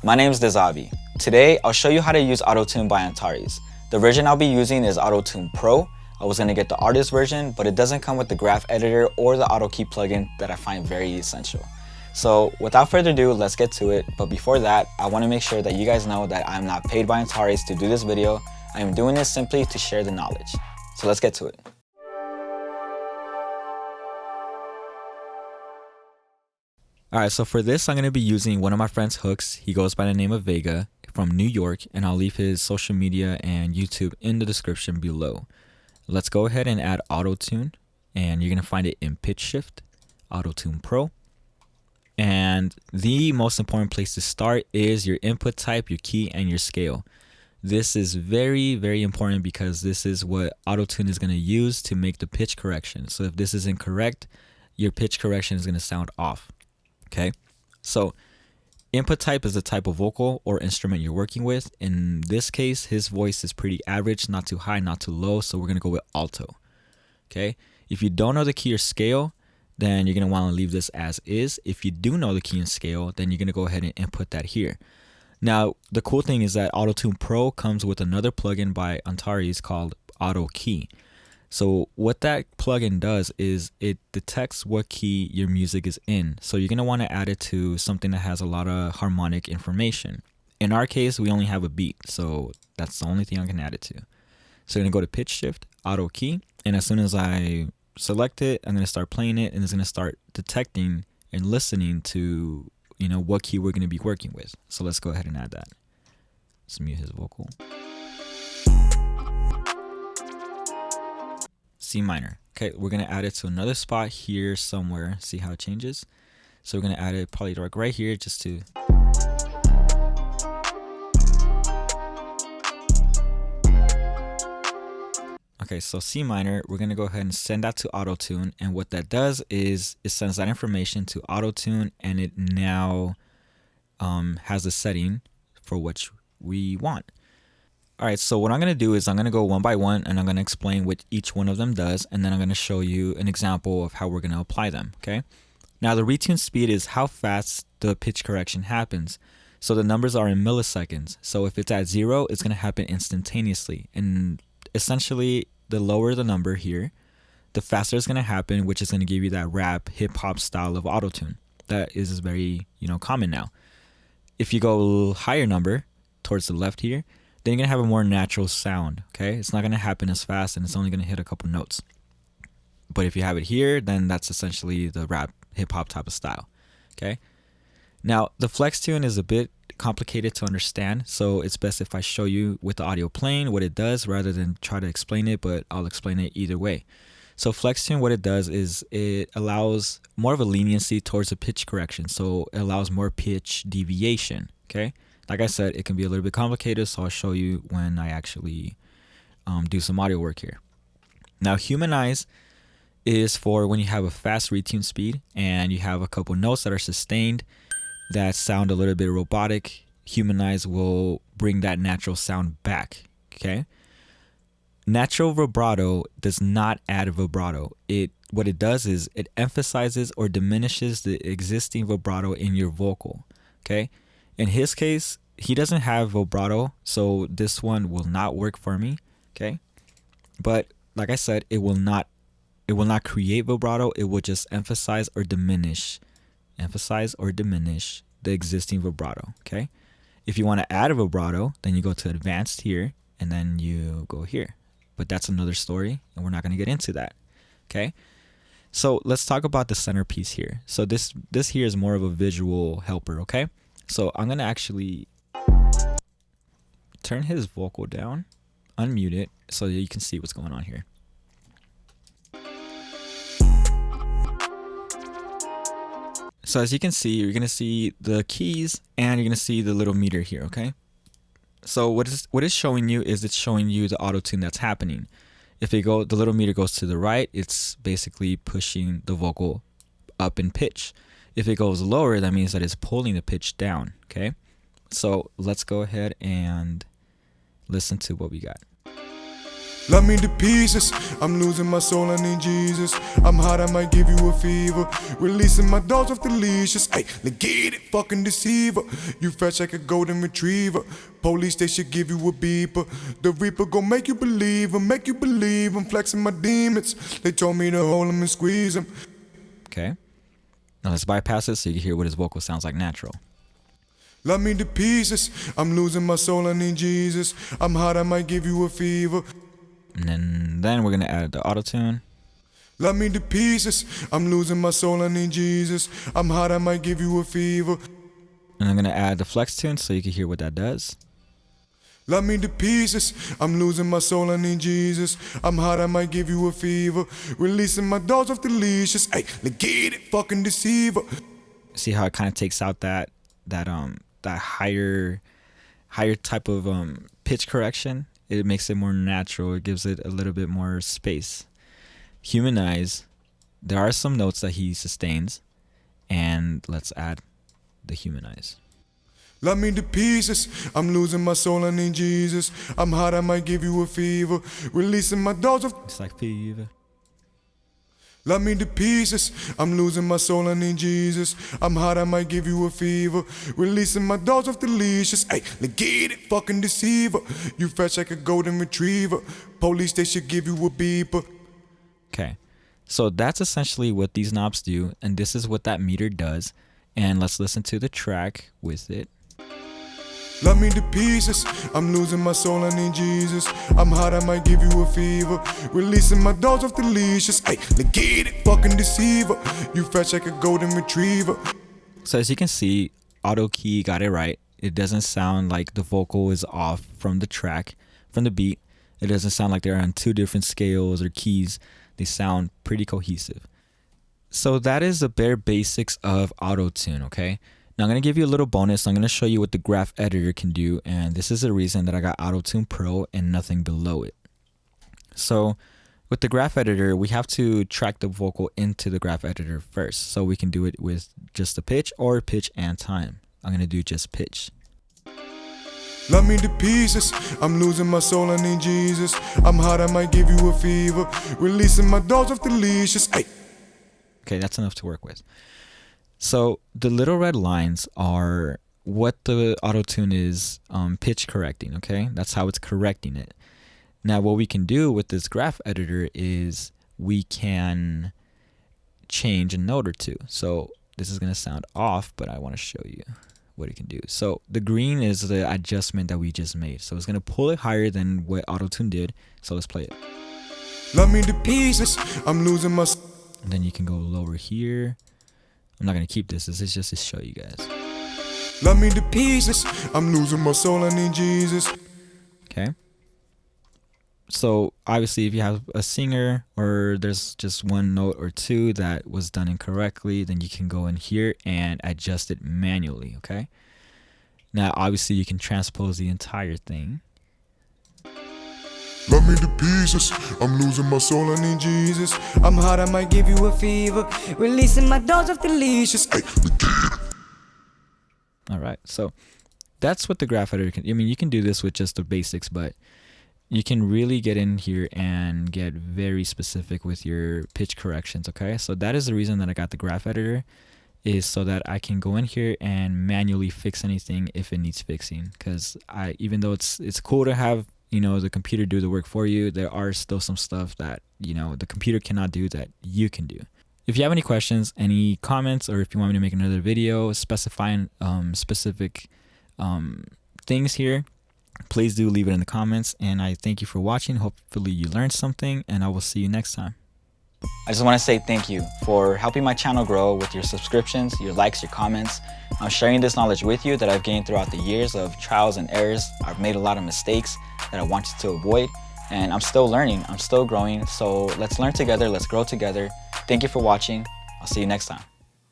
My name is Dezavi. Today, I'll show you how to use AutoTune by Antares. The version I'll be using is AutoTune Pro. I was going to get the artist version, but it doesn't come with the graph editor or the auto key plugin that I find very essential. So without further ado, let's get to it. But before that, I want to make sure that you guys know that I'm not paid by Antares to do this video. I am doing this simply to share the knowledge. So let's get to it. Alright, so for this, I'm going to be using one of my friend's hooks. He goes by the name of Vega from New York, and I'll leave his social media and YouTube in the description below. Let's go ahead and add AutoTune, and you're going to find it in Pitch Shift, AutoTune Pro. And the most important place to start is your input type, your key, and your scale. This is very, very important because this is what AutoTune is going to use to make the pitch correction. So if this is incorrect, your pitch correction is going to sound off. Okay, so input type is the type of vocal or instrument you're working with. In this case, his voice is pretty average, not too high, not too low, so we're going to go with alto. Okay, if you don't know the key or scale, then you're going to want to leave this as is. If you do know the key and scale, then you're going to go ahead and input that here. Now, the cool thing is that AutoTune Pro comes with another plugin by Antares called Auto Key. So what that plugin does is it detects what key your music is in. So you're going to want to add it to something that has a lot of harmonic information. In our case, we only have a beat, so that's the only thing I can add it to. So I'm going to go to Pitch Shift, Auto Key, and as soon as I select it, I'm going to start playing it, and it's going to start detecting and listening to, you know, what key we're going to be working with. So let's go ahead and add that. Let's mute his vocal. C minor. Okay, we're going to add it to another spot here somewhere. See how it changes? So we're going to add it probably like right here just to... Okay, so C minor, we're going to go ahead and send that to AutoTune. And what that does is it sends that information to AutoTune, and it now has a setting for which we want. Alright, so what I'm going to do is I'm going to go one by one, and I'm going to explain what each one of them does, and then I'm going to show you an example of how we're going to apply them, okay? Now, the retune speed is how fast the pitch correction happens. So the numbers are in milliseconds. So if it's at 0, it's going to happen instantaneously. And essentially, the lower the number here, the faster it's going to happen, which is going to give you that rap, hip-hop style of AutoTune. That is very, common now. If you go a little higher number, towards the left here, then you're going to have a more natural sound, okay? It's not going to happen as fast, and it's only going to hit a couple notes. But if you have it here, then that's essentially the rap, hip-hop type of style, okay? Now, the flex tune is a bit complicated to understand, so it's best if I show you with the audio playing what it does rather than try to explain it, but I'll explain it either way. So flex tune, what it does is it allows more of a leniency towards the pitch correction, so it allows more pitch deviation, okay? Like I said, it can be a little bit complicated, so I'll show you when I actually do some audio work here. Now, humanize is for when you have a fast retune speed and you have a couple notes that are sustained that sound a little bit robotic. Humanize will bring that natural sound back, okay? Natural vibrato does not add vibrato. What it does is it emphasizes or diminishes the existing vibrato in your vocal, okay? In his case, he doesn't have vibrato, so this one will not work for me, okay? But like I said, it will not create vibrato. It will just emphasize or diminish the existing vibrato, okay? If you want to add a vibrato, then you go to advanced here, and then you go here. But that's another story, and we're not going to get into that, okay? So let's talk about the centerpiece here. So this here is more of a visual helper, okay? So I'm going to actually turn his vocal down, unmute it, so that you can see what's going on here. So as you can see, you're going to see the keys and you're going to see the little meter here, okay? So what it's showing you is it's showing you the auto-tune that's happening. If the little meter goes to the right, it's basically pushing the vocal up in pitch. If it goes lower, that means that it's pulling the pitch down, okay? So let's go ahead and listen to what we got. Love me to pieces, I'm losing my soul, I need Jesus. I'm hot, I might give you a fever. Releasing my dogs off the leashes. Ay, let's get it, fucking deceiver. You fresh like a golden retriever. Police, they should give you a beeper. The Reaper gon' make you believe him, make you believe I'm flexing my demons. They told me to hold him and squeeze him. Okay. Now let's bypass it so you can hear what his vocal sounds like natural. Love me to pieces, I'm losing my soul, I need Jesus. I'm hot, I might give you a fever. And then we're going to add the AutoTune. Love me to pieces, I'm losing my soul, I need Jesus. I'm hot, I might give you a fever. And I'm going to add the flex tune so you can hear what that does. Love me to pieces, I'm losing my soul, I need Jesus. I'm hot, I might give you a fever. Releasing my dogs off the leashes. Ay, let's get it, fucking deceiver. See how it kind of takes out that higher type of pitch correction? It makes it more natural. It gives it a little bit more space. Humanize. There are some notes that he sustains, and let's add the humanize. Love me to pieces, I'm losing my soul, I need Jesus. I'm hot, I might give you a fever. Releasing my dogs off. It's like fever. Love me to pieces, I'm losing my soul, I need Jesus. I'm hot, I might give you a fever. Releasing my dogs off the leashes. Ay, let's get it, fucking deceiver. You fresh like a golden retriever. Police, they should give you a beeper. Okay, so that's essentially what these knobs do, and this is what that meter does. And let's listen to the track with it. Love me to pieces, I'm losing my soul, I need Jesus. I'm hot, I might give you a fever. Releasing my dogs off the leashes. Ay, let's get it, fucking deceiver. You fresh like a golden retriever. So as you can see, Auto Key got it right. It doesn't sound like the vocal is off from the track, from the beat. It doesn't sound like they're on two different scales or keys. They sound pretty cohesive. So that is the bare basics of AutoTune, okay? Now I'm going to give you a little bonus. I'm going to show you what the graph editor can do, and this is the reason that I got AutoTune Pro and nothing below it. So with the graph editor, we have to track the vocal into the graph editor first, so we can do it with just the pitch or pitch and time. I'm going to do just pitch. Love me to pieces, I'm losing my soul, I need Jesus. I'm hot, I might give you a fever. Releasing my dogs off the leashes. Ay. Okay, that's enough to work with. So the little red lines are what the AutoTune is pitch correcting, okay? That's how it's correcting it. Now what we can do with this graph editor is we can change a note or two. So this is going to sound off, but I want to show you what it can do. So the green is the adjustment that we just made. So it's going to pull it higher than what AutoTune did. So let's play it. Love me to pieces, I'm losing my soul. And then you can go lower here. I'm not going to keep this. This is just to show you guys. Love me to pieces, I'm losing my soul, I need Jesus. Okay. So obviously if you have a singer or there's just one note or two that was done incorrectly, then you can go in here and adjust it manually, okay? Now obviously you can transpose the entire thing. Love me to pieces, I'm losing my soul, I need Jesus. I'm hot, I might give you a fever. Releasing my dogs off the leashes. Ay. All right, so that's what the graph editor can. I mean, you can do this with just the basics, but you can really get in here and get very specific with your pitch corrections, okay? So that is the reason that I got the graph editor, is so that I can go in here and manually fix anything if it needs fixing. Because even though it's cool to have, you know, the computer do the work for you, there are still some stuff that, you know, the computer cannot do that you can do. If you have any questions, any comments, or if you want me to make another video specifying specific things here, please do leave it in the comments. And I thank you for watching. Hopefully you learned something, and I will see you next time. I just want to say thank you for helping my channel grow with your subscriptions, your likes, your comments. I'm sharing this knowledge with you that I've gained throughout the years of trials and errors. I've made a lot of mistakes that I want you to avoid, and I'm still learning, I'm still growing. So let's learn together, let's grow together. Thank you for watching. I'll see you next time.